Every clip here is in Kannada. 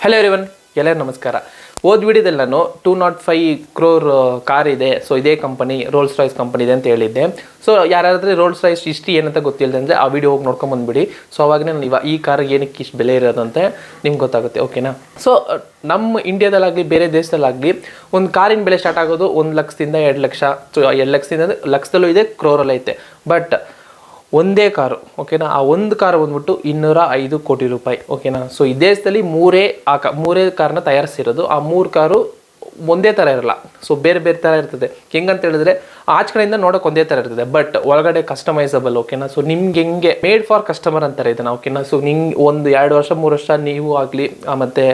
ಹಲೋ ಎವ್ರಿವನ್, ಎಲ್ಲರಿಗೂ ನಮಸ್ಕಾರ. ಹೋದ ವಿಡಿಯೋದಲ್ಲಿ ನಾನು 205 ಕ್ರೋರ್ ಕಾರ್ ಇದೆ, ಸೊ ಇದೇ ಕಂಪನಿ ರೋಲ್ಸ್ ರಾಯ್ಸ್ ಕಂಪನಿ ಇದೆ ಅಂತ ಹೇಳಿದ್ದೆ. ಸೊ ಯಾರಾದರೆ ರೋಲ್ಸ್ ರಾಯ್ಸ್ ಹಿಸ್ಟ್ರಿ ಏನಂತ ಗೊತ್ತಿಲ್ಲದೆ ಅಂದರೆ ಆ ವಿಡಿಯೋ ಹೋಗಿ ನೋಡ್ಕೊಂಬಂದ್ಬಿಡಿ. ಸೊ ಅವಾಗನೇ ನೀವು ಈ ಕಾರ್ಗೆ ಏನಕ್ಕೆ ಇಷ್ಟು ಬೆಲೆ ಇರೋದಂತೆ ನಿಮ್ಗೆ ಗೊತ್ತಾಗುತ್ತೆ, ಓಕೆನಾ. ಸೊ ನಮ್ಮ ಇಂಡಿಯಾದಲ್ಲಾಗಲಿ ಬೇರೆ ದೇಶದಲ್ಲಾಗಲಿ ಒಂದು ಕಾರಿನ ಬೆಲೆ ಸ್ಟಾರ್ಟ್ ಆಗೋದು 1 ಲಕ್ಷದಿಂದ 2 ಲಕ್ಷ. ಸೊ 2 ಲಕ್ಷದಿಂದ ಅಂದರೆ ಲಕ್ಷದಲ್ಲೂ ಇದೆ, ಕ್ರೋರಲ್ಲೂ ಐತೆ. ಬಟ್ ಒಂದೇ ಕಾರು, ಓಕೆನಾ, ಆ ಒಂದು ಕಾರು ಬಂದ್ಬಿಟ್ಟು 205 ಕೋಟಿ ರೂಪಾಯಿ, ಓಕೆನಾ. ಸೊ ಈ ದೇಶದಲ್ಲಿ ಮೂರೇ ಕಾರ್ನ ತಯಾರಿಸಿರೋದು. ಆ 3 ಕಾರು ಒಂದೇ ಥರ ಇರಲ್ಲ, ಸೊ ಬೇರೆ ಬೇರೆ ಥರ ಇರ್ತದೆ. ಹೆಂಗಂತ ಹೇಳಿದ್ರೆ ಆಚೆ ಕಡೆಯಿಂದ ನೋಡೋಕೆ ಒಂದೇ ಥರ ಇರ್ತದೆ, ಬಟ್ ಒಳಗಡೆ ಕಸ್ಟಮೈಸಬಲ್, ಓಕೆನಾ. ಸೊ ನಿಮ್ಗೆ ಹೆಂಗೆ ಮೇಡ್ ಫಾರ್ ಕಸ್ಟಮರ್ ಅಂತಾರೆ ಇದನ್ನು, ಓಕೆನಾ. ಸೊ ನಿಂಗೆ ಒಂದು 2 ವರ್ಷ 3 ವರ್ಷ ನೀವು ಆಗಲಿ ಮತ್ತು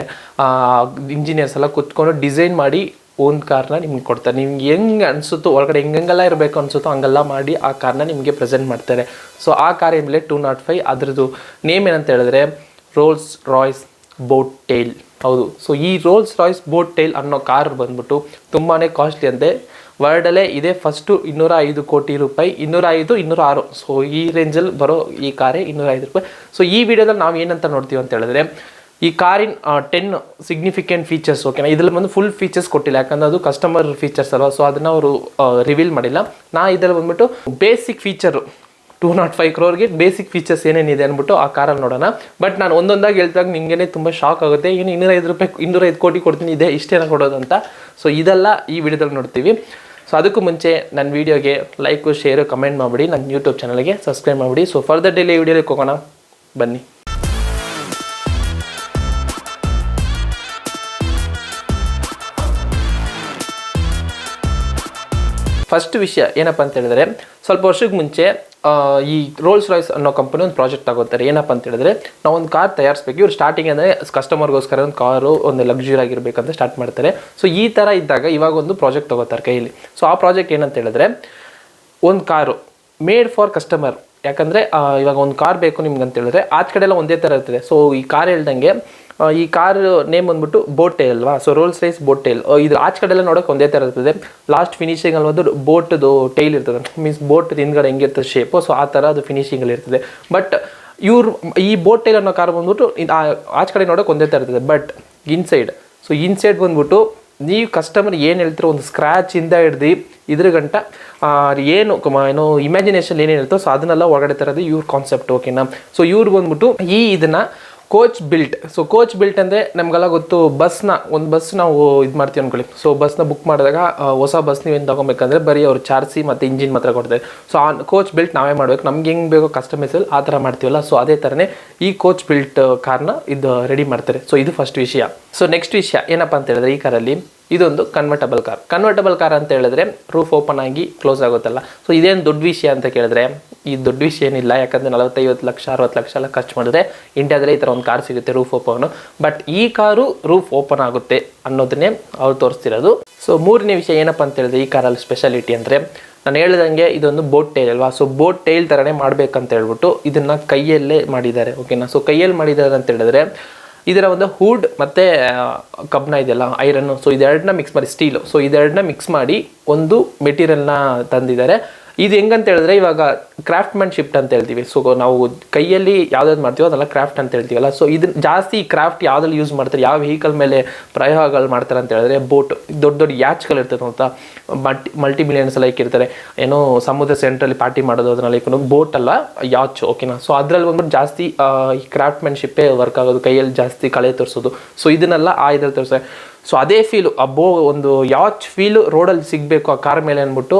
ಇಂಜಿನಿಯರ್ಸ್ ಎಲ್ಲ ಕುತ್ಕೊಂಡು ಡಿಸೈನ್ ಮಾಡಿ ಒಂದು ಕಾರ್ನ ನಿಮ್ಗೆ ಕೊಡ್ತಾರೆ. ನಿಮ್ಗೆ ಹೆಂಗೆ ಅನಿಸುತ್ತೋ ಒಳಗಡೆ ಹೆಂಗೆಲ್ಲ ಇರಬೇಕು ಅನಿಸುತ್ತೋ ಹಂಗೆಲ್ಲ ಮಾಡಿ ಆ ಕಾರ್ನ ನಿಮಗೆ ಪ್ರೆಸೆಂಟ್ ಮಾಡ್ತಾರೆ. ಸೊ ಆ ಕಾರ್ ಮೇಲೆ 205, ಅದರದ್ದು ನೇಮ್ ಏನಂತ ಹೇಳಿದ್ರೆ ರೋಲ್ಸ್ ರಾಯ್ಸ್ ಬೋಟ್ ಟೇಲ್. ಹೌದು, ಸೊ ಈ ರೋಲ್ಸ್ ರಾಯ್ಸ್ ಬೋಟ್ ಟೇಲ್ ಅನ್ನೋ ಕಾರ್ ಬಂದ್ಬಿಟ್ಟು ತುಂಬಾ ಕಾಸ್ಟ್ಲಿ ಅಂತೆ. ವರ್ಲ್ಡಲ್ಲೇ ಇದೆ ಫಸ್ಟು 205 ಕೋಟಿ ರೂಪಾಯಿ, 205, 206. ಸೊ ಈ ರೇಂಜಲ್ಲಿ ಬರೋ ಈ ಕಾರೇ 205 ರೂಪಾಯಿ. ಸೊ ಈ ವಿಡಿಯೋದಲ್ಲಿ ನಾವು ಏನಂತ ನೋಡ್ತೀವಿ ಅಂತ ಹೇಳಿದ್ರೆ ಈ ಕಾರಿನ 10 ಸಿಗ್ನಿಫಿಕೆಂಟ್ ಫೀಚರ್ಸ್, ಓಕೆನಾ. ಇದರಲ್ಲಿ ಬಂದು ಫುಲ್ ಫೀಚರ್ಸ್ ಕೊಟ್ಟಿಲ್ಲ, ಯಾಕಂದರೆ ಅದು ಕಸ್ಟಮರ್ ಫೀಚರ್ಸ್ ಅಲ್ವಾ. ಸೊ ಅದನ್ನು ಅವರು ರಿವೀಲ್ ಮಾಡಿಲ್ಲ. ಇದರಲ್ಲಿ ಬಂದ್ಬಿಟ್ಟು ಬೇಸಿಕ್ ಫೀಚರು 205 ಕ್ರೋರ್ಗೆ ಬೇಸಿಕ್ ಫೀಚರ್ಸ್ ಏನೇನಿದೆ ಅಂದ್ಬಿಟ್ಟು ಆ ಕಾರಲ್ಲಿ ನೋಡೋಣ. ಬಟ್ ನಾನು ಒಂದೊಂದಾಗಿ ಹೇಳ್ದಾಗ ನಿಮಗೇನೆ ತುಂಬ ಶಾಕ್ ಆಗುತ್ತೆ. ಏನು 205 ರೂಪಾಯಿ 205 ಕೋಟಿ ಕೊಡ್ತೀನಿ, ಇದೆ ಇಷ್ಟೇನ ಕೊಡೋದು ಅಂತ. ಸೊ ಇದೆಲ್ಲ ಈ ವಿಡಿಯೋದಲ್ಲಿ ನೋಡ್ತೀವಿ. ಸೊ ಅದಕ್ಕೂ ಮುಂಚೆ ನನ್ನ ವೀಡಿಯೋಗೆ ಲೈಕು, ಶೇರು, ಕಮೆಂಟ್ ಮಾಡಿಬಿಡಿ. ನನ್ನ ಯೂಟ್ಯೂಬ್ ಚಾನಲ್ಗೆ ಸಬ್ಸ್ಕ್ರೈಬ್ ಮಾಡಿಬಿಡಿ. ಸೊ ಫರ್ದರ್ ಡೈಲಿ ವಿಡಿಯೋಕ್ಕೆ ಹೋಗೋಣ, ಬನ್ನಿ. ಫಸ್ಟ್ ವಿಷಯ ಏನಪ್ಪ ಅಂತ ಹೇಳಿದ್ರೆ, ಸ್ವಲ್ಪ ವರ್ಷಕ್ಕೆ ಮುಂಚೆ ಈ ರೋಲ್ಸ್ ರಾಯ್ಸ್ ಅನ್ನೋ ಕಂಪನಿ ಒಂದು ಪ್ರಾಜೆಕ್ಟ್ ತಗೋತಾರೆ. ಏನಪ್ಪ ಅಂತ ಹೇಳಿದ್ರೆ, ನಾವು ಒಂದು ಕಾರ್ ತಯಾರಿಸ್ಬೇಕು. ಇವ್ರು ಸ್ಟಾರ್ಟಿಂಗ್ ಅಂದರೆ ಕಸ್ಟಮರ್ಗೋಸ್ಕರ ಒಂದು ಕಾರು ಒಂದು ಲಕ್ಸುರಿ ಆಗಿರ್ಬೇಕಂತ ಸ್ಟಾರ್ಟ್ ಮಾಡ್ತಾರೆ. ಸೊ ಈ ಥರ ಇದ್ದಾಗ ಇವಾಗ ಒಂದು ಪ್ರಾಜೆಕ್ಟ್ ತಗೋತಾರೆ ಕೈಯಲ್ಲಿ. ಸೊ ಆ ಪ್ರಾಜೆಕ್ಟ್ ಏನಂತ ಹೇಳಿದ್ರೆ ಒಂದು ಕಾರು ಮೇಡ್ ಫಾರ್ ಕಸ್ಟಮರ್. ಯಾಕಂದರೆ ಇವಾಗ ಒಂದು ಕಾರ್ ಬೇಕು ನಿಮ್ಗೆ ಅಂತ ಹೇಳಿದ್ರೆ ಆಚೆ ಕಡೆ ಎಲ್ಲ ಒಂದೇ ಥರ ಇರ್ತದೆ. ಸೊ ಈ ಕಾರ್ ಹೇಳ್ದಂಗೆ ಈ ಕಾರ್ ನೇಮ್ ಬಂದ್ಬಿಟ್ಟು ಬೋಟ್ ಟೇಲ್ ಅಲ್ವಾ. So Rolls Royce boat tail. ಇದು ಆಚೆ ಕಡೆ ಎಲ್ಲ ನೋಡೋಕೆ ಒಂದೇ ಥರ ಇರ್ತದೆ. ಲಾಸ್ಟ್ ಫಿನಿಶಿಂಗ್ ಅಲ್ಲಿ ಒಂದು ಬೋಟ್ದು ಟೈಲ್ ಇರ್ತದೆ, ಮೀನ್ಸ್ ಬೋಟ್ ಹಿಂದ್ಗಡೆ ಹೆಂಗಿರ್ತದೆ ಶೇಪು. ಸೊ ಆ ಥರ ಅದು ಫಿನಿಶಿಂಗಲ್ಲಿ ಇರ್ತದೆ. ಬಟ್ ಈ ಬೋಟ್ ಟೈಲ್ ಅನ್ನೋ ಕಾರ್ ಬಂದ್ಬಿಟ್ಟು ಆಚೆ ಕಡೆ ನೋಡೋಕೆ ಒಂದೇ ಥರ ಇರ್ತದೆ. ಬಟ್ ಇನ್ಸೈಡ್ ಬಂದ್ಬಿಟ್ಟು ನೀವು ಕಸ್ಟಮರ್ ಏನು ಹೇಳ್ತಿರೋ ಒಂದು ಸ್ಕ್ರ್ಯಾಚಿಂದ ಹಿಡ್ದು ಇದ್ರ ಗಂಟ ಏನು ಇಮ್ಯಾಜಿನೇಷನ್ ಏನೇನು ಇರ್ತೋ ಸೊ ಅದನ್ನೆಲ್ಲ ಒಳಗಡೆ ತರೋದು ಇವ್ರ ಕಾನ್ಸೆಪ್ಟ್, ಓಕೆನಾ. ಸೊ ಇವ್ರು ಬಂದ್ಬಿಟ್ಟು ಇದನ್ನು coach built. So coach built ಅಂದರೆ ನಮಗೆಲ್ಲ ಗೊತ್ತು, ಒಂದು ಬಸ್ ನಾವು ಇದು ಮಾಡ್ತೀವಿ ಅಂದ್ಕೊಳ್ಳಿ. ಸೊ ಬಸ್ನ ಬುಕ್ ಮಾಡಿದಾಗ ಹೊಸ ಬಸ್ ನೀವೇನು ತೊಗೊಬೇಕಂದ್ರೆ ಬರೀ ಅವ್ರು ಚಾರ್ಸಿ ಮತ್ತು ಇಂಜಿನ್ ಮಾತ್ರ ಕೊಡ್ತಾರೆ. ಸೊ ಆ ಕೋಚ್ ಬಿಲ್ಟ್ ನಾವೇ ಮಾಡಬೇಕು, ನಮ್ಗೆ ಹೆಂಗೆ ಬೇಕೋ ಕಸ್ಟಮೈಸಲ್ಲಿ ಆ ಥರ ಮಾಡ್ತೀವಲ್ಲ. ಸೊ ಅದೇ ಥರನೇ ಈ ಕೋಚ್ ಬಿಲ್ಟ್ ಕಾರ್ನ ಇದು ರೆಡಿ ಮಾಡ್ತಾರೆ. ಸೊ ಇದು ಫಸ್ಟ್ ವಿಷಯ. ಸೊ ನೆಕ್ಸ್ಟ್ ವಿಷಯ ಏನಪ್ಪ ಅಂತ ಹೇಳಿದ್ರೆ, ಈ ಕಾರಲ್ಲಿ ಇದೊಂದು ಕನ್ವರ್ಟಬಲ್ ಕಾರ್ ಅಂತ ಹೇಳಿದ್ರೆ ರೂಫ್ ಓಪನ್ ಆಗಿ ಕ್ಲೋಸ್ ಆಗುತ್ತಲ್ಲ. ಸೊ ಇದೇನು ದೊಡ್ಡ ವಿಷಯ ಅಂತ ಕೇಳಿದ್ರೆ ಈ ದೊಡ್ಡ ವಿಷಯ ಏನಿಲ್ಲ. ಯಾಕಂದರೆ 40-50 ಲಕ್ಷ 60 ಲಕ್ಷ ಎಲ್ಲ ಖರ್ಚು ಮಾಡಿದ್ರೆ ಇಂಡಿಯಾದಲ್ಲಿ ಈ ಥರ ಒಂದು ಕಾರ್ ಸಿಗುತ್ತೆ ರೂಫ್ ಓಪನ್. ಬಟ್ ಈ ಕಾರು ರೂಫ್ ಓಪನ್ ಆಗುತ್ತೆ ಅನ್ನೋದನ್ನೇ ಅವ್ರು ತೋರಿಸ್ತಿರೋದು. ಸೊ ಮೂರನೇ ವಿಷಯ ಏನಪ್ಪ ಅಂತ ಹೇಳಿದ್ರೆ ಈ ಕಾರಲ್ಲಿ ಸ್ಪೆಷಾಲಿಟಿ ಅಂದರೆ, ನಾನು ಹೇಳ್ದಂಗೆ ಇದೊಂದು ಬೋಟ್ ಟೈಲ್ ಅಲ್ವಾ. ಸೊ ಬೋಟ್ ಟೈಲ್ ಥರನೇ ಮಾಡಬೇಕಂತ ಹೇಳ್ಬಿಟ್ಟು ಇದನ್ನು ಕೈಯಲ್ಲೇ ಮಾಡಿದ್ದಾರೆ, ಓಕೆನಾ. ಸೊ ಕೈಯಲ್ಲಿ ಮಾಡಿದ್ದಾರೆ ಅಂತ ಹೇಳಿದ್ರೆ ಇದರ ಒಂದು ಹೂಡ್ ಮತ್ತು ಕಬ್ಬಿಣ ಇದೆಯಲ್ಲ, ಐರನ್ನು. ಸೊ ಇದೆರಡನ್ನ ಮಿಕ್ಸ್ ಮಾಡಿ, ಸ್ಟೀಲು. ಸೊ ಇದೆರಡನ್ನ ಮಿಕ್ಸ್ ಮಾಡಿ ಒಂದು ಮೆಟೀರಿಯಲ್ನ ತಂದಿದ್ದಾರೆ. ಇದು ಹೆಂಗಂತ ಹೇಳಿದ್ರೆ ಇವಾಗ ಕ್ರಾಫ್ಟ್ಮನ್ಶಿಪ್ ಅಂತ ಹೇಳ್ತೀವಿ. ಸೊ ನಾವು ಕೈಯಲ್ಲಿ ಯಾವ್ದಾದ್ರು ಮಾಡ್ತೀವೋ ಅದೆಲ್ಲ ಕ್ರಾಫ್ಟ್ ಅಂತ ಹೇಳ್ತೀವಲ್ಲ. ಸೊ ಇದನ್ನ ಜಾಸ್ತಿ ಕ್ರಾಫ್ಟ್ ಯಾವುದ್ರಲ್ಲಿ ಯೂಸ್ ಮಾಡ್ತಾರೆ, ಯಾವ ವೆಹಿಕಲ್ ಮೇಲೆ ಪ್ರಯೋಗಗಳು ಮಾಡ್ತಾರೆ ಅಂತ ಹೇಳಿದ್ರೆ ಬೋಟ್. ದೊಡ್ಡ ದೊಡ್ಡ ಯಾಚ್ಗಳು ಇರ್ತದೆ ಅಂತ, ಮಲ್ಟಿ ಮಿಲಿಯನ್ಸ್ ಎಲ್ಲ ಇಕ್ಕಿರ್ತಾರೆ. ಏನೋ ಸಮುದ್ರ ಸೆಂಟ್ರಲ್ಲಿ ಪಾರ್ಟಿ ಮಾಡೋದು ಅದನ್ನೆಲ್ಲ ಇಕ್ಕೊಂಡು, ಬೋಟ್ ಅಲ್ಲ ಯಾಚ್, ಓಕೆನಾ. ಸೊ ಅದ್ರಲ್ಲಿ ಬಂದ್ಬಿಟ್ಟು ಜಾಸ್ತಿ ಈ ಕ್ರಾಫ್ಟ್ಮನ್ಶಿಪ್ಪೇ ವರ್ಕ್ ಆಗೋದು, ಕೈಯಲ್ಲಿ ಜಾಸ್ತಿ ಕಳೆ ತೋರಿಸೋದು. ಸೊ ಇದನ್ನೆಲ್ಲ ಇದ್ರಲ್ಲಿ ತೋರಿಸ್ತಾರೆ. ಸೊ ಅದೇ ಫೀಲು, ಒಂದು ಯಾಚ್ ಫೀಲು ರೋಡಲ್ಲಿ ಸಿಗಬೇಕು ಆ ಕಾರ್ ಮೇಲೆ ಅಂದ್ಬಿಟ್ಟು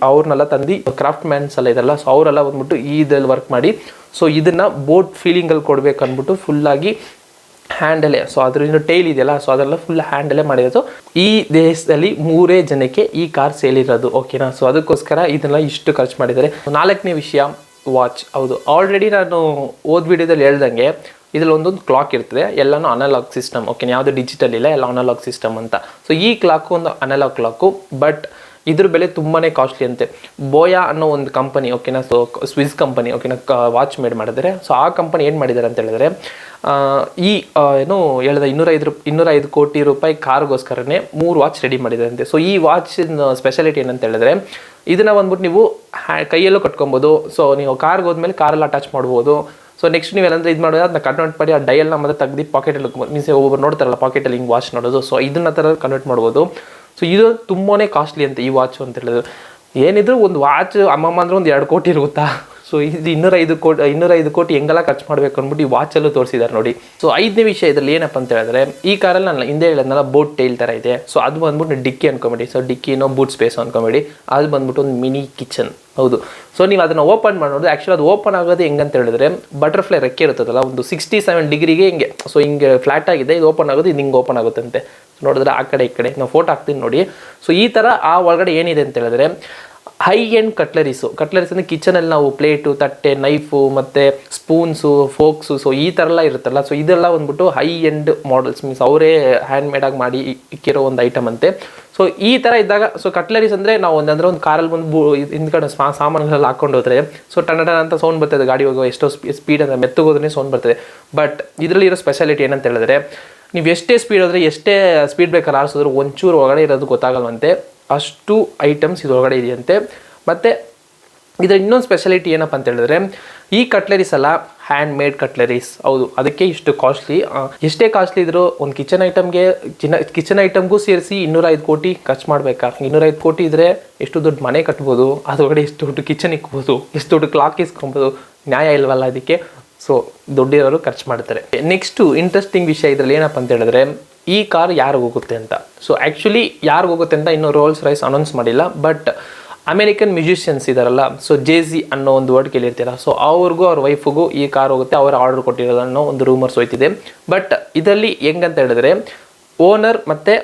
ಅವ್ರನ್ನೆಲ್ಲ ತಂದು ಕ್ರಾಫ್ಟ್ ಮ್ಯಾನ್ಸ್ ಎಲ್ಲ ಇದೆಲ್ಲ. ಸೊ ಅವರೆಲ್ಲ ಬಂದ್ಬಿಟ್ಟು ಇದ್ರಲ್ಲಿ ವರ್ಕ್ ಮಾಡಿ ಸೊ ಇದನ್ನು ಬೋಟ್ ಫೀಲಿಂಗಲ್ಲಿ ಕೊಡಬೇಕು ಅಂದ್ಬಿಟ್ಟು ಫುಲ್ಲಾಗಿ ಹ್ಯಾಂಡಲೇ. ಸೊ ಅದ್ರಿಂದ ಟೈಲ್ ಇದೆಯಲ್ಲ, ಸೊ ಅದೆಲ್ಲ ಫುಲ್ ಹ್ಯಾಂಡಲೇ ಮಾಡಿರೋದು. ಈ ದೇಶದಲ್ಲಿ 3 ಜನಕ್ಕೆ ಈ ಕಾರ್ ಸೇಲಿರೋದು, ಓಕೆನಾ. ಸೊ ಅದಕ್ಕೋಸ್ಕರ ಇದನ್ನೆಲ್ಲ ಇಷ್ಟು ಖರ್ಚು ಮಾಡಿದ್ದಾರೆ. 4ನೇ ವಿಷಯ ವಾಚ್. ಹೌದು, ಆಲ್ರೆಡಿ ನಾನು ಓದ್ ವಿಡಿಯೋದಲ್ಲಿ ಹೇಳ್ದಂಗೆ ಇದರಲ್ಲಿ ಒಂದೊಂದು ಕ್ಲಾಕ್ ಇರ್ತದೆ, ಎಲ್ಲನೂ ಅನಲಾಗ್ ಸಿಸ್ಟಮ್, ಓಕೆ. ಯಾವುದು ಡಿಜಿಟಲ್ ಇಲ್ಲ, ಎಲ್ಲ ಅನಲಾಗ್ ಸಿಸ್ಟಮ್ ಅಂತ. ಸೊ ಈ ಕ್ಲಾಕು ಒಂದು ಅನಲಾಗ್ ಕ್ಲಾಕು, ಬಟ್ ಇದ್ರ ಬೆಲೆ ತುಂಬಾ ಕಾಸ್ಟ್ಲಿ ಅಂತೆ. ಬೋಯಾ ಅನ್ನೋ ಒಂದು ಕಂಪನಿ, ಓಕೆನಾ. ಸೊ ಸ್ವಿಸ್ ಕಂಪನಿ, ಓಕೆನಾ, ವಾಚ್ ಮೇಡ್ ಮಾಡಿದ್ದಾರೆ. ಸೊ ಆ ಕಂಪನಿ ಏನು ಮಾಡಿದ್ದಾರೆ ಅಂತ ಹೇಳಿದ್ರೆ ಏನು ಹೇಳಿದ 205 ಕೋಟಿ ರೂಪಾಯಿ ಕಾರ್ಗೋಸ್ಕರನೇ 3 ವಾಚ್ ರೆಡಿ ಮಾಡಿದಾರಂತೆ. ಸೊ ಈ ವಾಚಿನ ಸ್ಪೆಷಾಲಿಟಿ ಏನಂತ ಹೇಳಿದ್ರೆ ಇದನ್ನು ಬಂದ್ಬಿಟ್ಟು ನೀವು ಕೈಯಲ್ಲೂ ಕಟ್ಕೊಬೋದು. ಸೊ ನೀವು ಕಾರ್ಗೆ ಹೋದ್ಮೇಲೆ ಕಾರಲ್ಲಿ ಅಟ್ಯಾಚ್ ಮಾಡ್ಬೋದು. ಸೊ ನೆಕ್ಸ್ಟ್ ನೀವೇನಂದ್ರೆ ಇದು ಮಾಡೋದು ಅದನ್ನ ಕನ್ವರ್ಟ್ ಮಾಡಿ ಆ ಡಯಲ್ನ ಮತ್ತೆ ತೆಗ್ದು ಪಾಕೆಟಲ್ಲಿ ಮೀನ್ಸ್ ಒಬ್ಬರು ನೋಡ್ತಾರಲ್ಲ ಪಾಕೆಟಲ್ಲಿ ಹಿಂಗೆ ವಾಚ್ ನೋಡೋದು, ಸೊ ಇದನ್ನ ಥರ ಕನ್ವರ್ಟ್ ಮಾಡ್ಬೋದು. ಸೊ ಇದು ತುಂಬಾ ಕಾಸ್ಟ್ಲಿ ಅಂತ ಈ ವಾಚ್ ಅಂತ ಹೇಳಿದ್ರು. ಏನಿದ್ರು ಒಂದು ವಾಚ್ ಅಮ್ಮಮ್ಮ ಅಂದರೆ ಒಂದು 2 ಕೋಟಿ ಇರುತ್ತಾ? ಸೊ ಇದು 205 ಕೋಟಿ ಹೆಂಗೆಲ್ಲ ಖರ್ಚು ಮಾಡಬೇಕು ಅಂದ್ಬಿಟ್ಟು ಈ ವಾಚಲ್ಲೂ ತೋರಿಸಿದ್ದಾರೆ ನೋಡಿ. ಸೊ 5ನೇ ವಿಷಯ ಇದರಲ್ಲಿ ಏನಪ್ಪ ಅಂತ ಹೇಳಿದ್ರೆ, ಈ ಕಾರಲ್ಲಿ ನಾನು ಹಿಂದೆ ಹೇಳಿದ್ನಲ್ಲ ಬೋಟ್ ಟೈಲ್ ಥರ ಇದೆ. ಸೊ ಅದು ಬಂದ್ಬಿಟ್ಟು ಡಿಕ್ಕಿ ಅನ್ಕೊಂಬೇಡಿ, ಸೊ ಡಿಕ್ಕಿನೋ ಬೂಟ್ ಸ್ಪೇಸ್ ಅನ್ಕೊಂಬೇಡಿ, ಅದು ಬಂದ್ಬಿಟ್ಟು ಒಂದು ಮಿನಿ ಕಿಚನ್. ಹೌದು, ಸೊ ನೀವು ಅದನ್ನು ಓಪನ್ ಮಾಡೋದು ಆ್ಯಕ್ಚುಲಿ ಅದು ಓಪನ್ ಆಗೋದು ಹೆಂಗಂತ ಹೇಳಿದ್ರೆ, ಬಟರ್ಫ್ಲೈ ರೆಕ್ಕೆ ಇರ್ತದಲ್ಲ ಒಂದು 67 ಡಿಗ್ರಿಗೆ ಹಿಂಗೆ, ಸೊ ಹಿಂಗೆ ಫ್ಲಾಟ್ ಆಗಿದೆ, ಇದು ಓಪನ್ ಆಗೋದು, ಇದು ಹಿಂಗೆ ಓಪನ್ ಆಗುತ್ತಂತೆ. ನೋಡಿದ್ರೆ ಆ ಕಡೆ ಈ ಕಡೆ ನಾವು ಫೋಟೋ ಹಾಕ್ತೀನಿ ನೋಡಿ. ಸೊ ಈ ಥರ ಆ ಒಳಗಡೆ ಏನಿದೆ ಅಂತ ಹೇಳಿದ್ರೆ ಹೈ ಎಂಡ್ ಕಟ್ಲರೀಸ್ ಅಂದರೆ ಕಿಚನಲ್ಲಿ ನಾವು ಪ್ಲೇಟು, ತಟ್ಟೆ, ನೈಫು ಮತ್ತು ಸ್ಪೂನ್ಸು, ಫೋಕ್ಸು, ಸೊ ಈ ಥರ ಎಲ್ಲ ಇರುತ್ತಲ್ಲ. ಸೊ ಇದೆಲ್ಲ ಬಂದ್ಬಿಟ್ಟು ಹೈ ಎಂಡ್ ಮಾಡೆಲ್ಸ್, ಮೀನ್ಸ್ ಅವರೇ ಹ್ಯಾಂಡ್ ಮೇಡಾಗಿ ಮಾಡಿ ಇಕ್ಕಿರೋ ಒಂದು ಐಟಮ್ ಅಂತೆ. ಸೊ ಈ ಥರ ಇದ್ದಾಗ, ಸೊ ಕಟ್ಲರೀಸ್ ಅಂದರೆ ನಾವು ಒಂದು ಕಾರಲ್ಲಿ ಬಂದು ಹಿಂದ್ಗಡೆ ಸಾಮಾನುಗಳೆಲ್ಲ ಹಾಕೊಂಡು ಹೋದರೆ ಸೊ ಟನಟ ಅಂತ ಸೌಂಡ್ ಬರ್ತದೆ, ಗಾಡಿ ಹೋಗೋ ಎಷ್ಟೋ ಸ್ಪೀಡ್ ಅಂತ ಮೆತ್ತಗೋದ್ರೆ ಸೌಂಡ್ ಬರ್ತದೆ. ಬಟ್ ಇದರಲ್ಲಿ ಇರೋ ಸ್ಪೆಷಾಲಿಟಿ ಏನಂತ ಹೇಳಿದ್ರೆ, ನೀವು ಎಷ್ಟೇ ಸ್ಪೀಡ್ ಹೋದರೆ ಎಷ್ಟೇ ಸ್ಪೀಡ್ ಬ್ರೇಕರ್ ಆರಿಸಿದ್ರು ಒಂಚೂರು ಒಳಗಡೆ ಇರೋದು ಗೊತ್ತಾಗಲ್ವಂತೆ, ಅಷ್ಟು ಐಟಮ್ಸ್ ಇದರೊಳಗಡೆ ಇದೆಯಂತೆ. ಮತ್ತು ಇದರ ಇನ್ನೊಂದು ಸ್ಪೆಷಾಲಿಟಿ ಏನಪ್ಪ ಅಂತ ಹೇಳಿದ್ರೆ, ಈ ಕಟ್ಲರೀಸ್ ಎಲ್ಲ ಹ್ಯಾಂಡ್ ಮೇಡ್ ಕಟ್ಲರೀಸ್. ಹೌದು, ಅದಕ್ಕೆ ಇಷ್ಟು ಕಾಸ್ಟ್ಲಿ. ಎಷ್ಟೇ ಕಾಸ್ಟ್ಲಿ ಇದ್ದರೂ ಒಂದು ಕಿಚನ್ ಐಟಮ್ಗೂ ಸೇರಿಸಿ 205 ಕೋಟಿ ಖರ್ಚು ಮಾಡಬೇಕಾ? 205 ಕೋಟಿ ಇದ್ದರೆ ಎಷ್ಟು ದೊಡ್ಡ ಮನೆ ಕಟ್ಬೋದು, ಅದರೊಳಗಡೆ ಎಷ್ಟು ದೊಡ್ಡ ಕಿಚನ್ ಇಕ್ಬೋದು, ಎಷ್ಟು ದೊಡ್ಡ ಕ್ಲಾಕ್ ಇಸ್ಕೊಬೋದು, ನ್ಯಾಯ ಇಲ್ವಲ್ಲ ಅದಕ್ಕೆ. ಸೊ ದುಡ್ಡಿರೋರು ಖರ್ಚು ಮಾಡ್ತಾರೆ. ನೆಕ್ಸ್ಟು ಇಂಟ್ರೆಸ್ಟಿಂಗ್ ವಿಷಯ ಇದರಲ್ಲಿ ಏನಪ್ಪ ಅಂತ ಹೇಳಿದ್ರೆ, ಈ ಕಾರ್ ಯಾರಿಗೆ ಹೋಗುತ್ತೆ ಅಂತ. ಸೊ ಆ್ಯಕ್ಚುಲಿ ಯಾರಿಗೆ ಹೋಗುತ್ತೆ ಅಂತ ಇನ್ನೂ ರೋಲ್ಸ್ ರಾಯ್ಸ್ ಅನೌನ್ಸ್ ಮಾಡಿಲ್ಲ. ಬಟ್ ಅಮೇರಿಕನ್ ಮ್ಯೂಸಿಷಿಯನ್ಸ್ ಇದಾರಲ್ಲ, ಸೊ ಜೇಜಿ ಅನ್ನೋ ಒಂದು ವರ್ಡ್ ಕೇಳಿರ್ತೀರ, ಸೊ ಅವ್ರಿಗೂ ಅವ್ರ ವೈಫಿಗೂ ಈ ಕಾರ್ ಹೋಗುತ್ತೆ, ಅವ್ರ ಆರ್ಡರ್ ಕೊಟ್ಟಿರೋದು ಅನ್ನೋ ಒಂದು ರೂಮರ್ಸ್ ಹೋಯ್ತಿದೆ. ಬಟ್ ಇದರಲ್ಲಿ ಹೆಂಗಂತ ಹೇಳಿದ್ರೆ ಓನರ್ ಮತ್ತು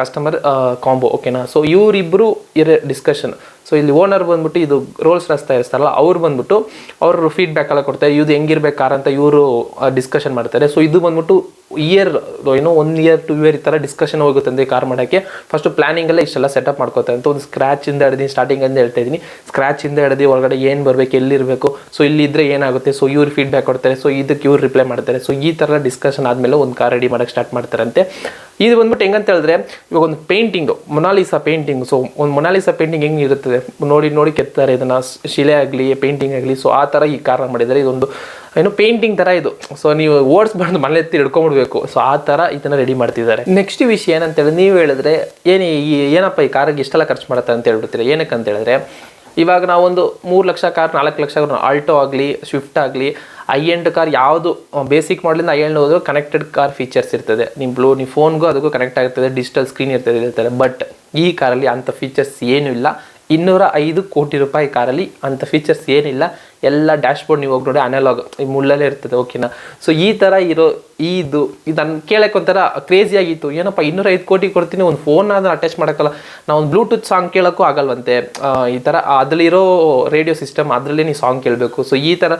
ಕಸ್ಟಮರ್ ಕಾಂಬೋ, ಓಕೆನಾ. ಸೊ ಇವರಿಬ್ಬರು ಇರೋ ಡಿಸ್ಕಷನ್. ಸೊ ಇಲ್ಲಿ ಓನರ್ ಬಂದ್ಬಿಟ್ಟು ಇದು ರೋಲ್ಸ್ ರಾಯ್ಸ್ ತಯಾರಿಸ್ತಾರಲ್ಲ, ಅವ್ರು ಬಂದ್ಬಿಟ್ಟು ಅವರು ಫೀಡ್ಬ್ಯಾಕ್ ಎಲ್ಲ ಕೊಡ್ತಾರೆ, ಇದು ಹೆಂಗಿರ್ಬೇಕು ಕಾರ್ ಅಂತ ಇವರು ಡಿಸ್ಕಷನ್ ಮಾಡ್ತಾರೆ. ಸೊ ಇದು ಬಂದ್ಬಿಟ್ಟು ಇಯರ್ 1 ಇಯರ್ 2 ಇಯರ್ ಈ ಥರ ಡಿಸ್ಕಷನ್ ಹೋಗುತ್ತಂತೆ ಕಾರ್ ಮಾಡೋಕ್ಕೆ. ಫಸ್ಟು ಪ್ಲಾನಿಂಗೆಲ್ಲ ಇಷ್ಟೆಲ್ಲ ಸೆಟಪ್ ಮಾಡ್ಕೋತಾರೆ ಅಂತ ಒಂದು ಸ್ಕ್ರ್ಯಾಚಿಂದ ಹಿಡಿದು ಸ್ಟಾರ್ಟಿಂಗಿಂದ ಹೇಳ್ತಾ ಇದ್ದೀನಿ, ಸ್ಕ್ರ್ಯಾಚಿಂದ ಹಿಡಿದು ಒಳಗಡೆ ಏನು ಬರಬೇಕು, ಎಲ್ಲಿರಬೇಕು, ಸೊ ಇಲ್ಲಿದ್ದರೆ ಏನಾಗುತ್ತೆ, ಸೊ ಇವ್ರು ಫೀಡ್ಬ್ಯಾಕ್ ಕೊಡ್ತಾರೆ, ಸೊ ಇದಕ್ಕೆ ಇವ್ರು ರಿಪ್ಲೈ ಮಾಡ್ತಾರೆ. ಸೊ ಈ ಥರ ಡಿಸ್ಕಷನ್ ಆದಮೇಲೆ ಒಂದು ಕಾರ್ ರೆಡಿ ಮಾಡೋಕ್ಕೆ ಸ್ಟಾರ್ಟ್ ಮಾಡ್ತಾರಂತೆ. ಇದು ಬಂದ್ಬಿಟ್ಟು ಹೆಂಗಂತ ಹೇಳಿದ್ರೆ, ಇವಾಗ ಒಂದು ಪೇಂಟಿಂಗು, ಮೊನಾಲಿಸಾ ಪೇಂಟಿಂಗ್. ಸೊ ಒಂದು ಮೊನಾಲಿಸಾ ಪೇಂಟಿಂಗ್ ಹೆಂಗೆ ಇರುತ್ತದೆ, ನೋಡಿ ಕೆತ್ತಾರೆ ಇದನ್ನು, ಶಿಲೆ ಆಗಲಿ ಪೇಂಟಿಂಗ್ ಆಗಲಿ. ಸೊ ಆ ಥರ ಈ ಕಾರ್ನ ಮಾಡಿದ್ದಾರೆ. ಇದೊಂದು ಪೇಂಟಿಂಗ್ ಥರ ಇದು. ಸೊ ನೀವು ಓಡಿಸ್ಬಾರ್ದು, ಮನೆ ಎತ್ತಿ ಹಿಡ್ಕೊಂಡ್ಬಿಡ್ಬೇಕು. ಸೊ ಆ ಥರ ಇದನ್ನು ರೆಡಿ ಮಾಡ್ತಿದ್ದಾರೆ. ನೆಕ್ಸ್ಟ್ ವಿಷಯ ಏನಂತೇಳಿ, ನೀವು ಹೇಳಿದ್ರೆ ಏನಪ್ಪ ಈ ಕಾರಿಗೆ ಇಷ್ಟೆಲ್ಲ ಖರ್ಚು ಮಾಡುತ್ತೆ ಅಂತ ಹೇಳ್ಬಿಡ್ತೀರಾ. ಏನಕ್ಕೆ ಅಂತ ಹೇಳಿದ್ರೆ, ಇವಾಗ ನಾವೊಂದು 3 ಲಕ್ಷ ಕಾರ್, 4 ಲಕ್ಷ ಆಲ್ಟೋ ಆಗಲಿ, ಸ್ವಿಫ್ಟ್ ಆಗಲಿ, ಐ ಎಂಡ್ ಕಾರ್ ಯಾವುದು ಬೇಸಿಕ್ ಮಾಡಲಿಂದ ಐ ಎಂಡ್ ಹೋದ್ರು ಕನೆಕ್ಟೆಡ್ ಕಾರ್ ಫೀಚರ್ಸ್ ಇರ್ತದೆ. ನಿಮ್ಮ ಫೋನ್ಗೂ ಅದಕ್ಕೂ ಕನೆಕ್ಟ್ ಆಗಿರ್ತದೆ, ಡಿಜಿಟಲ್ ಸ್ಕ್ರೀನ್ ಇರ್ತದೆ. ಬಟ್ ಈ ಕಾರಲ್ಲಿ ಅಂಥ ಫೀಚರ್ಸ್ ಏನೂ ಇಲ್ಲ. 205 ಕೋಟಿ ರೂಪಾಯಿ ಕಾರಲ್ಲಿ ಅಂಥ ಫೀಚರ್ಸ್ ಏನಿಲ್ಲ. ಎಲ್ಲ ಡ್ಯಾಶ್ಬೋರ್ಡ್ ನೀವು ಹೋಗಿ ನೋಡಿ ಅನಲಾಗ್ ಮುಳ್ಳಲ್ಲೇ ಇರ್ತದೆ, ಓಕೆನಾ. ಸೊ ಈ ಥರ ಇರೋ ಇದು ನನ್ನ ಕೇಳೋಕೆ ಒಂಥರ ಕ್ರೇಜಿ ಆಗಿತ್ತು. ಏನಪ್ಪ 205 ಕೋಟಿ ಕೊಡ್ತೀನಿ, ಒಂದು ಫೋನ್ ಆದ್ರೆ ಅಟ್ಯಾಚ್ ಮಾಡೋಕ್ಕಲ್ಲ, ನಾವು ಒಂದು ಬ್ಲೂಟೂತ್ ಸಾಂಗ್ ಕೇಳೋಕ್ಕೂ ಆಗಲ್ವಂತೆ. ಈ ಥರ ಅದರಲ್ಲಿರೋ ರೇಡಿಯೋ ಸಿಸ್ಟಮ್ ಅದರಲ್ಲೇ ನೀವು ಸಾಂಗ್ ಕೇಳಬೇಕು. ಸೊ ಈ ಥರ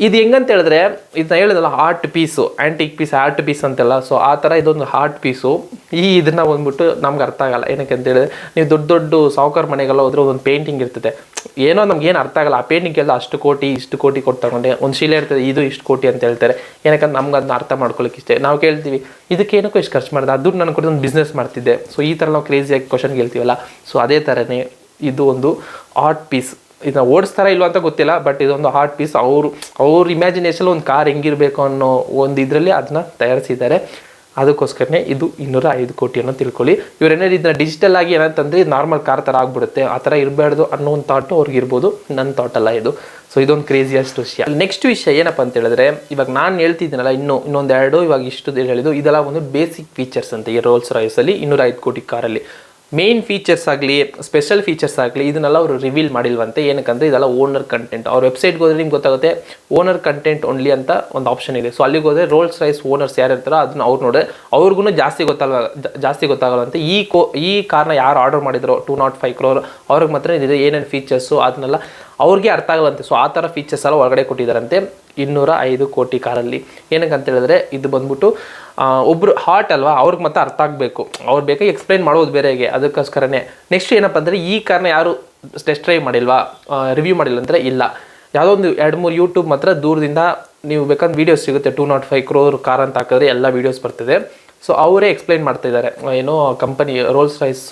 ಇದು ಹೆಂಗಂತ ಹೇಳಿದ್ರೆ, ಇದನ್ನ ಹೇಳಿದಲ್ಲ heart piece, antique piece, art piece ಅಂತೆಲ್ಲ. ಸೊ ಆ ಥರ ಇದೊಂದು ಹಾರ್ಟ್ ಪೀಸು. ಇದನ್ನು ಬಂದ್ಬಿಟ್ಟು ನಮ್ಗೆ ಅರ್ಥ ಆಗಲ್ಲ. ಏನಕ್ಕೆ ಅಂತ ಹೇಳಿದ್ರೆ, ನೀವು ದೊಡ್ಡ ಸಾವುಕಾರ ಮನೆಗೆಲ್ಲ ಹೋದ್ರೆ ಒಂದು ಪೇಂಟಿಂಗ್ ಇರ್ತದೆ, ಏನೋ ನಮ್ಗೇನು ಅರ್ಥ ಆಗಲ್ಲ. ಆ ಪೇಂಟಿಂಗ್ ಎಲ್ಲ ಇಷ್ಟು ಕೋಟಿ ಕೊಟ್ಟು ತಗೊಂಡೆ ಒಂದು ಶಿಲೆ ಇರ್ತದೆ, ಇದು ಇಷ್ಟು ಕೋಟಿ ಅಂತ ಹೇಳ್ತಾರೆ. ಏನಕ್ಕಂದ್ರೆ ನಮ್ಗೆ ಅದನ್ನ ಅರ್ಥ ಮಾಡ್ಕೊಳ್ಳೋಕೆ ಇಷ್ಟೇ. ನಾವು ಕೇಳ್ತೀವಿ ಇದಕ್ಕೆ ಏನಕ್ಕೋ ಇಷ್ಟು ಖರ್ಚು ಮಾಡಿದೆ, ಅದು ನಾನು ಕೊಟ್ಟು ಒಂದು ಬಿಸ್ನೆಸ್ ಮಾಡ್ತಿದ್ದೆ. ಸೊ ಈ ಥರ ನಾವು ಕ್ರೇಜಿಯಾಗಿ ಕ್ವಶನ್ ಕೇಳ್ತೀವಲ್ಲ. ಸೊ ಅದೇ ಥರನೇ ಇದು ಒಂದು ಆರ್ಟ್ ಪೀಸ್. ಇದನ್ನ ಓಡಿಸ್ತಾರ ಇಲ್ವ ಅಂತ ಗೊತ್ತಿಲ್ಲ, ಬಟ್ ಇದೊಂದು ಹಾರ್ಟ್ ಪೀಸ್. ಅವ್ರ ಇಮ್ಯಾಜಿನೇಷನ್ ಒಂದು ಕಾರ್ ಹೆಂಗಿರಬೇಕು ಅನ್ನೋ ಒಂದು ಇದರಲ್ಲಿ ಅದನ್ನ ತಯಾರಿಸಿದ್ದಾರೆ. ಅದಕ್ಕೋಸ್ಕರನೇ ಇದು 205 ಕೋಟಿ ಅನ್ನೋ ತಿಳ್ಕೊಳ್ಳಿ. ಇವರೇನಾದ್ರು ಇದನ್ನ ಡಿಜಿಟಲ್ ಆಗಿ ಏನಂತಂದರೆ ನಾರ್ಮಲ್ ಕಾರ್ ಥರ ಆಗ್ಬಿಡುತ್ತೆ, ಆ ಥರ ಇರಬಾರ್ದು ಅನ್ನೋ ಒಂದು ಥಾಟು ಅವ್ರಿಗೆ ಇರ್ಬೋದು. ನನ್ನ ಥಾಟ್ ಅಲ್ಲ ಇದು. ಸೊ ಇದೊಂದು ಕ್ರೇಜಿಯಸ್ಟ್ ವಿಷಯ. ನೆಕ್ಸ್ಟ್ ವಿಷಯ ಏನಪ್ಪ ಅಂತ ಹೇಳಿದ್ರೆ, ಇವಾಗ ನಾನು ಹೇಳ್ತಿದ್ದೀನಲ್ಲ, ಇನ್ನೊಂದೆರಡು ಇವಾಗ ಇಷ್ಟು ಹೇಳಿದ್ದು, ಇದೆಲ್ಲ ಒಂದು ಬೇಸಿಕ್ ಫೀಚರ್ಸ್ ಅಂತ ಈ ರೋಲ್ಸ್ ರಾಯ್ಸಲ್ಲಿ 205 ಕೋಟಿ ಕಾರಲ್ಲಿ. ಮೇನ್ ಫೀಚರ್ಸ್ ಆಗಲಿ, ಸ್ಪೆಷಲ್ ಫೀಚರ್ಸ್ ಆಗಲಿ, ಇದನ್ನೆಲ್ಲ ಅವರು ರಿವೀಲ್ ಮಾಡಿಲ್ವಂತೆ. ಏನಕ್ಕಂದರೆ ಇದೆಲ್ಲ ಓನರ್ ಕಂಟೆಂಟ್. ಅವ್ರ ವೆಬ್ಸೈಟ್ಗೆ ಹೋದ್ರೆ ನಿಮ್ಗೆ ಗೊತ್ತಾಗುತ್ತೆ, ಓನರ್ ಕಂಟೆಂಟ್ ಓನ್ಲಿ ಅಂತ ಒಂದು ಆಪ್ಷನ್ ಇದೆ. ಸೊ ಅಲ್ಲಿಗೆ ಹೋದರೆ ರೋಲ್ಸ್ ರಾಯ್ಸ್ ಓನರ್ಸ್ ಯಾರು ಇರ್ತಾರೋ ಅದನ್ನ ಅವ್ರು ನೋಡಿದ್ರೆ ಅವ್ರಿಗೂ ಜಾಸ್ತಿ ಗೊತ್ತಾಗಲ್ವಂತೆ. ಈ ಕಾರ್ನ ಯಾರು ಆರ್ಡರ್ ಮಾಡಿದ್ರು 205 crore ಅವ್ರಿಗೆ ಮಾತ್ರ ಇದೆ ಏನೇನು ಫೀಚರ್ಸು ಅದನ್ನೆಲ್ಲ ಅವ್ರಿಗೆ ಅರ್ಥ ಆಗಲ್ವಂತೆ. ಸೊ ಆ ಥರ ಫೀಚರ್ಸ್ ಎಲ್ಲ ಒಳಗಡೆ ಕೊಟ್ಟಿದ್ದಾರಂತೆ 205 ಕೋಟಿ ಕಾರಲ್ಲಿ. ಏನಕ್ಕಂತ ಹೇಳಿದ್ರೆ, ಇದು ಬಂದ್ಬಿಟ್ಟು ಒಬ್ಬರು ಹಾರ್ಟ್ ಅಲ್ವಾ, ಅವ್ರಿಗೆ ಮತ್ತೆ ಅರ್ಥ ಆಗಬೇಕು, ಅವ್ರು ಬೇಕಾಗಿ ಎಕ್ಸ್ಪ್ಲೈನ್ ಮಾಡೋದು ಬೇರೆಗೆ. ಅದಕ್ಕೋಸ್ಕರನೇ ನೆಕ್ಸ್ಟ್ ಏನಪ್ಪ ಅಂದರೆ, ಈ ಕಾರ್ನ ಯಾರು ಟೆಸ್ಟ್ ಡ್ರೈವ್ ಮಾಡಿಲ್ವಾ, ರಿವ್ಯೂ ಮಾಡಿಲ್ಲ ಅಂದರೆ ಇಲ್ಲ. ಯಾವುದೋ ಒಂದು 2-3 ಯೂಟ್ಯೂಬ್ ಮಾತ್ರ ದೂರದಿಂದ ನೀವು ಬೇಕಂದ್ರೆ ವೀಡಿಯೋಸ್ ಸಿಗುತ್ತೆ. 205 crore ಕಾರ್ ಅಂತ ಹಾಕಿದ್ರೆ ಎಲ್ಲ ವೀಡಿಯೋಸ್ ಬರ್ತದೆ. ಸೊ ಅವರೇ ಎಕ್ಸ್ಪ್ಲೈನ್ ಮಾಡ್ತಾ ಇದ್ದಾರೆ, ಏನೋ ಕಂಪನಿ ರೋಲ್ಸ್ ರಾಯ್ಸ್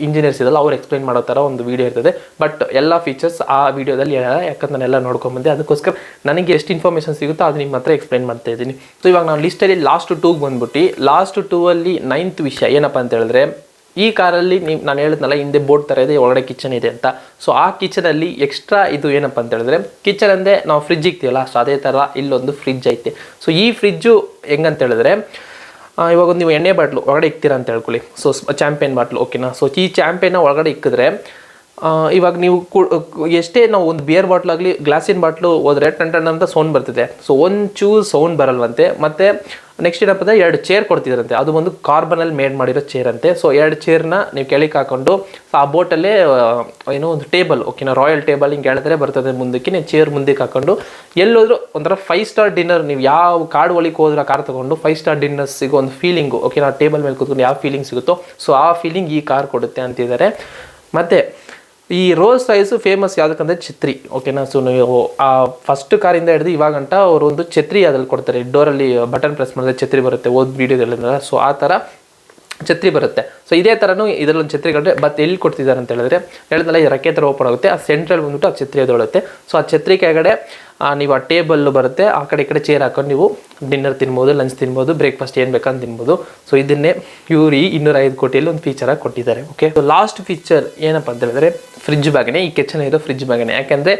ಇಂಜಿನಿಯರ್ಸ್ ಇದೆಲ್ಲ ಅವ್ರು ಎಕ್ಸ್ಪ್ಲೈನ್ ಮಾಡೋ ಥರ ಒಂದು ವೀಡಿಯೋ ಇರ್ತದೆ. ಬಟ್ ಎಲ್ಲ ಫೀಚರ್ಸ್ ಆ ವಿಡಿಯೋದಲ್ಲಿ ಯಾಕಂದ್ರೆ ನಾನೆಲ್ಲ ನೋಡ್ಕೊಂಬಂದೆ, ಅದಕ್ಕೋಸ್ಕರ ನನಗೆ ಎಷ್ಟು ಇನ್ಫಾರ್ಮೇಷನ್ ಸಿಗುತ್ತೋ ಅದು ನಿಮ್ಮ ಹತ್ರ ಎಕ್ಸ್ಪ್ಲೈನ್ ಮಾಡ್ತಾ ಇದ್ದೀನಿ. ಸೊ ಇವಾಗ ನಾನು ಲಿಸ್ಟಲ್ಲಿ ಲಾಸ್ಟ್ 2ಗೆ ಬಂದ್ಬಿಟ್ಟು ಲಾಸ್ಟ್ 2ಅಲ್ಲಿ 9th ವಿಷಯ ಏನಪ್ಪ ಅಂತ ಹೇಳಿದ್ರೆ, ಈ ಕಾರಲ್ಲಿ ನಾನು ಹೇಳಿದ್ನಲ್ಲ ಹಿಂದೆ ಬೋಟ್ ಥರ ಇದೆ, ಒಳಗಡೆ ಕಿಚನ್ ಇದೆ ಅಂತ. ಸೊ ಆ ಕಿಚನಲ್ಲಿ ಎಕ್ಸ್ಟ್ರಾ ಇದು ಏನಪ್ಪ ಅಂತ ಹೇಳಿದ್ರೆ, ಕಿಚನ್ ಅಂದರೆ ನಾವು ಫ್ರಿಜ್ ಇಕ್ತೀವಲ್ಲ, ಸೊ ಅದೇ ಥರ ಇಲ್ಲೊಂದು ಫ್ರಿಜ್ ಐತೆ. ಸೊ ಈ ಫ್ರಿಜ್ಜು ಹೆಂಗಂತ ಹೇಳಿದ್ರೆ, ಇವಾಗ ನೀವು ಎಣ್ಣೆ ಬಾಟ್ಲು ಒಳಗಡೆ ಇಕ್ತೀರಾ ಅಂತ ಹೇಳ್ಕೊಳ್ಳಿ, ಸೊ ಚಾಂಪಿಯನ್ ಬಾಟ್ಲು ಓಕೆನಾ. ಸೊ ಈ ಚಾಂಪಿಯನ್ನ ಒಳಗಡೆ ಇಕ್ಕಿದ್ರೆ ಇವಾಗ ನೀವು ಎಷ್ಟೇ ನಾವು ಒಂದು ಬಿಯರ್ ಬಾಟ್ಲಾಗಲಿ ಗ್ಲಾಸಿನ ಬಾಟ್ಲು ಹೋದ್ರೆ ಟನ್ ಅಂತ ಸೌಂಡ್ ಬರ್ತಿದೆ. ಸೊ ಒಂಚೂರು ಸೌಂಡ್ ಬರಲ್ವಂತೆ. ಮತ್ತು ನೆಕ್ಸ್ಟ್ ಏನಪ್ಪ ಅಂದರೆ 2 ಚೇರ್ ಕೊಡ್ತಿದ್ರಂತೆ, ಅದು ಒಂದು ಕಾರ್ಬನಲ್ಲಿ ಮೇಡ್ ಮಾಡಿರೋ ಚೇರ್ ಅಂತೆ. ಸೊ 2 ಚೇರ್ನ ನೀವು ಕೆಳಗೆ ಹಾಕೊಂಡು ಆ ಬೋಟಲ್ಲೇ ಏನೋ ಒಂದು ಟೇಬಲ್ ಓಕೆನಾ, ರಾಯಲ್ ಟೇಬಲ್ ಹಿಂಗೆ ಹೇಳಿದ್ರೆ ಬರ್ತದೆ ಮುಂದಕ್ಕೆ, ನೀವು ಚೇರ್ ಮುಂದಕ್ಕೆ ಹಾಕೊಂಡು ಎಲ್ಲೋದ್ರೂ ಒಂಥರ 5 ಸ್ಟಾರ್ ಡಿನ್ನರ್, ನೀವು ಯಾವ ಕಾಡು ಒಳಗೆ ಹೋದ್ರೆ ಕಾರ್ ತೊಗೊಂಡು 5 ಸ್ಟಾರ್ ಡಿನ್ನರ್ ಸಿಗೋ ಒಂದು ಫೀಲಿಂಗು ಓಕೆನಾ, ಟೇಬಲ್ ಮೇಲೆ ಕೂತ್ಕೊಂಡು ಯಾವ ಫೀಲಿಂಗ್ ಸಿಗುತ್ತೋ ಸೊ ಆ ಫೀಲಿಂಗ್ ಈ ಕಾರ್ ಕೊಡುತ್ತೆ ಅಂತಿದ್ದಾರೆ. ಮತ್ತು ಈ ರೋಲ್ಸ್ ರಾಯ್ಸ್ ಫೇಮಸ್ ಯಾವುದಕ್ಕಂದ್ರೆ ಛತ್ರಿ ಓಕೆನಾ. ಸೊ ನೀವು ಆ ಫಸ್ಟ್ ಕಾರಿಂದ ಹಿಡಿದು ಇವಾಗಂಟ ಅವರು ಒಂದು ಛತ್ರಿ ಅದ್ರಲ್ಲಿ ಕೊಡ್ತಾರೆ, ಡೋರಲ್ಲಿ ಬಟನ್ ಪ್ರೆಸ್ ಮಾಡಿದ್ರೆ ಛತ್ರಿ ಬರುತ್ತೆ, ವೀಡಿಯೋದಲ್ಲ. ಸೊ ಆ ಥರ ಛತ್ರಿ ಬರುತ್ತೆ. ಸೊ ಇದೇ ಥರನೂ ಇದರಲ್ಲೊಂದು ಛತ್ರಿ ಕಂಡ್ರೆ ಬಟ್ ಎಲ್ಲಿ ಕೊಡ್ತಿದ್ದಾರೆ ಅಂತ ಹೇಳಿದ್ರೆ, ಹೇಳಿದ್ನಲ್ಲ ಈ ರೆಕ್ಕೆ ಥರ ಓಪನ್ ಆಗುತ್ತೆ, ಆ ಸೆಂಟ್ರಲ್ಲಿ ಬಂದ್ಬಿಟ್ಟು ಆ ಛತ್ರಿ ಅದೊಳುತ್ತೆ. ಸೊ ಆ ಛತ್ರಿ ಕೆಳಗಡೆ ನೀವು ಆ ಟೇಬಲ್ಲು ಬರುತ್ತೆ, ಆ ಕಡೆ ಈ ಕಡೆ ಚೇರ್ ಹಾಕೊಂಡು ನೀವು ಡಿನ್ನರ್ ತಿನ್ಬೋದು, ಲಂಚ್ ತಿನ್ಬೋದು, ಬ್ರೇಕ್ಫಾಸ್ಟ್ ಏನು ಬೇಕಂತ ತಿನ್ಬೋದು. ಸೊ ಇದನ್ನೇ ಇವ್ರು 205 ಕೋಟಿಯಲ್ಲಿ ಒಂದು ಫೀಚರಾಗಿ ಕೊಟ್ಟಿದ್ದಾರೆ. ಓಕೆ, ಸೊ ಲಾಸ್ಟ್ ಫೀಚರ್ ಏನಪ್ಪ ಅಂತ ಹೇಳಿದ್ರೆ ಫ್ರಿಜ್ ಬ್ಯಾಗನೇ, ಈ ಕಿಚನ್ ಇರೋ ಫ್ರಿಜ್ ಬ್ಯಾಗನೇ. ಯಾಕೆಂದರೆ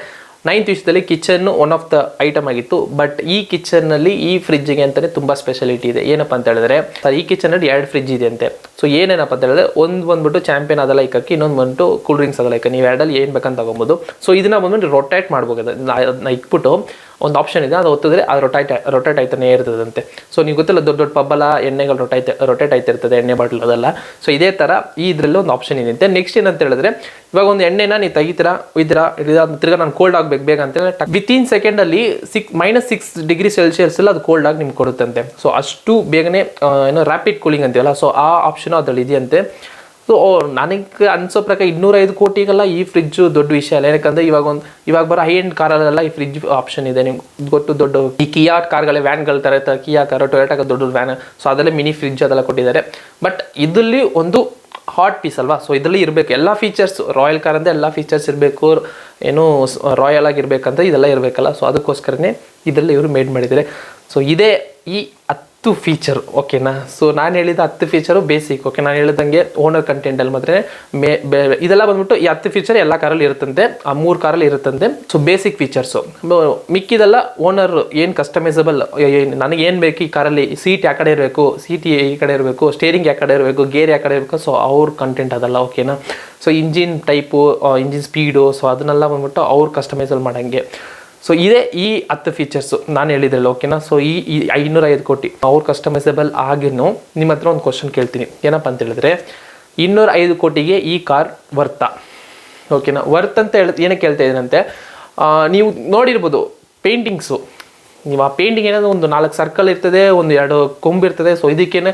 9th ವಿಷಯದಲ್ಲಿ kitchen one of the item ಆಗಿತ್ತು, ಬಟ್ ಈ ಕಿಚನ್ನಲ್ಲಿ ಈ ಫ್ರಿಜ್ಜಿಗೆ ಅಂತಲೇ ತುಂಬ ಸ್ಪೆಷಾಲಿಟಿ ಇದೆ. ಏನಪ್ಪ ಅಂತ ಹೇಳಿದ್ರೆ, ಈ ಕಿಚನಲ್ಲಿ 2 ಫ್ರಿಜ್ ಇದೆ ಅಂತೆ. ಸೊ ಏನೇನಪ್ಪ ಅಂತ ಹೇಳಿದ್ರೆ, ಒಂದು ಬಂದ್ಬಿಟ್ಟು ಚಾಂಪಿಯನ್ ಅದೆಲ್ಲ ಇಕ್ಕಿ, ಇನ್ನೊಂದು ಬಂದ್ಬಿಟ್ಟು ಕೂಲ್ ಡ್ರಿಂಕ್ಸ್ ಅದೆಲ್ಲ ಇಕ್ಕ, ನೀವು 2ಅಲ್ಲಿ ಏನು ಬೇಕಂತ ತಗೊಬೋದು. ಸೊ ಇದನ್ನ ಬಂದ್ಬಿಟ್ಟು ರೊಟೇಟ್ ಮಾಡ್ಬೋದು, ಅದನ್ನ ಇಕ್ಬಿಟ್ಟು ಒಂದು ಆಪ್ಷನ್ ಇದೆ, ಅದು ಒತ್ತಿದ್ರೆ ಅದು ರೊಟೇಟ್ ಆಯ್ತಾನೆ ಇರ್ತದಂತೆ. ಸೊ ನೀವು ಗೊತ್ತಿಲ್ಲ, ದೊಡ್ಡ ದೊಡ್ಡ ಪಬ್ಬಲ್ಲ ಎಣ್ಣೆಗಳು ರೊಟೇಟ್ ಆಯ್ತಿರ್ತದೆ, ಎಣ್ಣೆ ಬಾಟ್ಲ್ ಅದೆಲ್ಲ. ಸೊ ಇದೇ ಥರ ಇದರಲ್ಲಿ ಒಂದು ಆಪ್ಷನ್ ಇದೆ ಅಂತೆ. ನೆಕ್ಸ್ಟ್ ಏನಂತ ಹೇಳಿದ್ರೆ, ಇವಾಗ ಒಂದು ಎಣ್ಣೆನ ನೀವು ತೆಗಿತೀರಾ ತಿರ್ಗಾ ನಾನು ಕೋಲ್ಡ್ ಆಗಬೇಕು ಬೇಗ ಅಂತ ಹೇಳಿ ವಿತಿನ್ ಸೆಕೆಂಡಲ್ಲಿ -6 ಡಿಗ್ರಿ ಸೆಲ್ಸಿಯಸ್ ಎಲ್ಲ ಅದು ಕೋಲ್ಡ್ ಆಗಿ ನಿಮ್ಗೆ ಕೊಡುತ್ತಂತೆ. ಸೊ ಅಷ್ಟು ಬೇಗನೆ ಏನೋ ರ್ಯಾಪಿಡ್ ಕೂಲಿಂಗ್ ಅಂತೀವಲ್ಲ, ಸೊ ಆ ಆಪ್ಷನ್ ಅದ್ರಲ್ಲಿ ಇದೆಯಂತೆ. ಸೊ ನನಗೆ ಅನ್ಸೋ ಪ್ರಕಾರ 205 ಕೋಟಿಗೆಲ್ಲ ಈ ಫ್ರಿಜ್ಜು ದೊಡ್ಡ ವಿಷಯ ಅಲ್ಲ. ಯಾಕಂದರೆ ಇವಾಗ ಬರೋ ಹೈ ಎಂಡ್ ಕಾರಲ್ಲೆಲ್ಲ ಈ ಫ್ರಿಜ್ ಆಪ್ಷನ್ ಇದೆ. ನಿಮ್ಗೆ ಗೊತ್ತು, ದೊಡ್ಡ ಈ ಕಿಯಾ ಕಾರ್ಗಳ ವ್ಯಾನ್ಗಳ ಥರ ಇರ್ತಾರೆ, ಕಿಯಾ ಕಾರು, ಟೊಯೋಟಾಗ ದೊಡ್ಡ ವ್ಯಾನ್, ಸೊ ಅದೆಲ್ಲ ಮಿನಿ ಫ್ರಿಜ್ ಅದೆಲ್ಲ ಕೊಟ್ಟಿದ್ದಾರೆ. ಬಟ್ ಇದರಲ್ಲಿ ಒಂದು ಹಾಟ್ ಪೀಸ್ ಅಲ್ವಾ, ಸೊ ಇದರಲ್ಲಿ ಇರಬೇಕು ಎಲ್ಲ ಫೀಚರ್ಸ್. ರಾಯಲ್ ಕಾರ್ ಅಂದರೆ ಎಲ್ಲ ಫೀಚರ್ಸ್ ಇರಬೇಕು, ಏನು ರಾಯಲ್ ಆಗಿರ್ಬೇಕಂತ ಇದೆಲ್ಲ ಇರಬೇಕಲ್ಲ. ಸೊ ಅದಕ್ಕೋಸ್ಕರನೇ ಇದರಲ್ಲಿ ಇವರು ಮೇಡ್ ಮಾಡಿದ್ದಾರೆ. ಸೊ ಇದೇ ಈ 10 ಫೀಚರ್ ಓಕೆನಾ. ಸೊ ನಾನು ಹೇಳಿದ 10 ಫೀಚರು ಬೇಸಿಕ್ ಓಕೆ. ನಾನು ಹೇಳಿದಂಗೆ ಓನರ್ ಕಂಟೆಂಟಲ್ಲಿ ಮಾತ್ರ ಇದೆಲ್ಲ ಬಂದ್ಬಿಟ್ಟು ಈ 10 ಫೀಚರ್ ಎಲ್ಲ ಕಾರಲ್ಲಿ ಇರುತ್ತಂತೆ, ಆ 3 ಕಾರಲ್ಲಿ ಇರುತ್ತಂತೆ. ಸೊ ಬೇಸಿಕ್ ಫೀಚರ್ಸು, ಮಿಕ್ಕಿದೆಲ್ಲ ಓನರ್ ಏನು ಕಸ್ಟಮೈಸಬಲ್, ನನಗೆ ಏನು ಬೇಕು ಈ ಕಾರಲ್ಲಿ, ಸೀಟ್ ಯಾವ ಕಡೆ ಇರಬೇಕು, ಸೀಟ್ ಈ ಕಡೆ ಇರಬೇಕು, ಸ್ಟೇರಿಂಗ್ ಯಾವ ಕಡೆ ಇರಬೇಕು, ಗೇರ್ ಯಾವ ಕಡೆ ಇರಬೇಕು, ಸೊ ಅವ್ರ ಕಂಟೆಂಟ್ ಅದಲ್ಲ ಓಕೆನಾ. So engine type, engine speed, so ಅದನ್ನೆಲ್ಲ ಬಂದ್ಬಿಟ್ಟು ಅವ್ರು ಕಸ್ಟಮೈಸಲ್ ಮಾಡೋಂಗೆ. ಸೊ ಇದೇ ಈ 10 ಫೀಚರ್ಸು ನಾನು ಹೇಳಿದ್ರಲ್ಲ ಓಕೆನಾ. ಸೊ ಈ 205 ಕೋಟಿ ಅವ್ರು ಕಸ್ಟಮೈಸಬಲ್ ಆಗಿನೂ ನಿಮ್ಮ ಹತ್ರ ಒಂದು ಕ್ವಶನ್ ಕೇಳ್ತೀನಿ. ಏನಪ್ಪ ಅಂತ ಹೇಳಿದ್ರೆ, 205 ಕೋಟಿಗೆ ಈ ಕಾರ್ ವರ್ತಾ ಓಕೆನಾ. ವರ್ತ್ ಅಂತ ಏನಕ್ಕೆ ಕೇಳ್ತಾ ಇದ್ದೀನಂತೆ, ನೀವು ನೋಡಿರ್ಬೋದು ಪೇಂಟಿಂಗ್ಸು, ನೀವು ಆ ಪೇಂಟಿಂಗ್ ಏನಾದರೂ ಒಂದು 4 ಸರ್ಕಲ್ ಇರ್ತದೆ, ಒಂದು 2 ಕೊಂಬು ಇರ್ತದೆ. ಸೊ ಇದಕ್ಕೇನೆ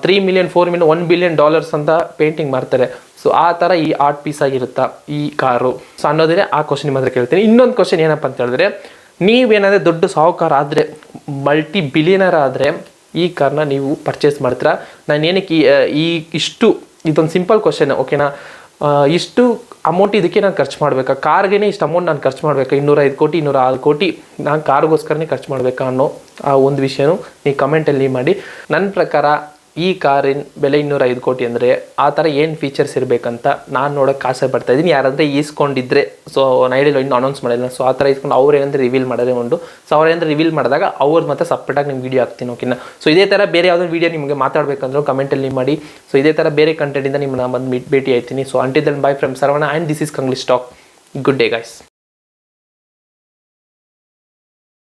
$3 million $4 million $1 billion ಅಂತ ಪೇಂಟಿಂಗ್ ಮಾಡ್ತಾರೆ. ಸೊ ಆ ಥರ ಈ ಆರ್ಟ್ ಪೀಸ್ ಆಗಿರುತ್ತಾ ಈ ಕಾರು, ಸೊ ಅನ್ನೋದೇ ಆ ಕ್ವಶನ್ ನಿಮ್ಮ ಹತ್ರ ಕೇಳ್ತೀನಿ. ಇನ್ನೊಂದು ಕ್ವಶನ್ ಏನಪ್ಪ ಅಂತ ಹೇಳಿದ್ರೆ, ನೀವೇನಾದರೆ ದೊಡ್ಡ ಸಾಹುಕಾರ ಆದರೆ, ಮಲ್ಟಿ ಬಿಲಿಯನರ್ ಆದರೆ ಈ ಕಾರ್ನ ನೀವು ಪರ್ಚೇಸ್ ಮಾಡ್ತೀರಾ? ನಾನು ಏನಕ್ಕೆ ಇದೊಂದು ಸಿಂಪಲ್ ಕ್ವಶನ್ ಓಕೆನಾ. ಇಷ್ಟು ಅಮೌಂಟ್ ಇದಕ್ಕೆ ನಾನು ಖರ್ಚು ಮಾಡಬೇಕಾ, ಕಾರ್ಗೆ ಇಷ್ಟು ಅಮೌಂಟ್ ನಾನು ಖರ್ಚು ಮಾಡಬೇಕಾ, 205 ಕೋಟಿ 206 ಕೋಟಿ ನಾನು ಕಾರ್ಗೋಸ್ಕರನೇ ಖರ್ಚು ಮಾಡಬೇಕಾ ಅನ್ನೋ ಆ ಒಂದು ವಿಷಯನೂ ನೀವು ಕಮೆಂಟಲ್ಲಿ ಮಾಡಿ. ನನ್ನ ಪ್ರಕಾರ ಈ ಕಾರಿನ ಬೆಲೆ 205 ಕೋಟಿ ಅಂದರೆ ಆ ಥರ ಏನು ಫೀಚರ್ಸ್ ಇರಬೇಕಂತ ನಾನು ನೋಡೋಕ್ಕೆ ಆಸೆ ಪಡ್ತಾ ಇದ್ದೀನಿ. ಯಾರಂದರೆ ಈಸ್ಕೊಂಡಿದ್ರೆ, ಸೊ ನಾನು ಹೇಳಿಲ್ಲ, ಇನ್ನೂ ಅನೌನ್ಸ್ ಮಾಡಿಲ್ಲ. ಸೊ ಆ ಥರ ಇಸ್ಕೊಂಡು ಅವ್ರು ಏನಂದ್ರೆ ರಿವೀಲ್ ಮಾಡೋದೇ ಉಂಟು. ಸೊ ಅವ್ರೇನಂದ್ರೆ ರಿವೀಲ್ ಮಾಡಿದಾಗ ಅವ್ರದ್ದು ಮತ್ತೆ ಸಪ್ರೇಟಾಗಿ ನಿಮ್ಗೆ ವೀಡಿಯೋ ಹಾಕ್ತೀನಿ ಓಕೆನಾ. ಸೊ ಇದೇ ಥರ ಬೇರೆ ಯಾವುದೋ ವೀಡಿಯೋ ನಿಮಗೆ ಮಾತಾಡಬೇಕಂದ್ರೂ ಕಮೆಂಟಲ್ಲಿ ಮಾಡಿ. ಸೊ ಇದೇ ಥರ ಬೇರೆ ಕಂಟೆಂಟಿಂದ ನಿಮ್ಮನ್ನ ಬಂದು ಭೇಟಿ ಆಯ್ತೀನಿ. So until then bye from Saravana and this is Kanglish talk. Good day guys.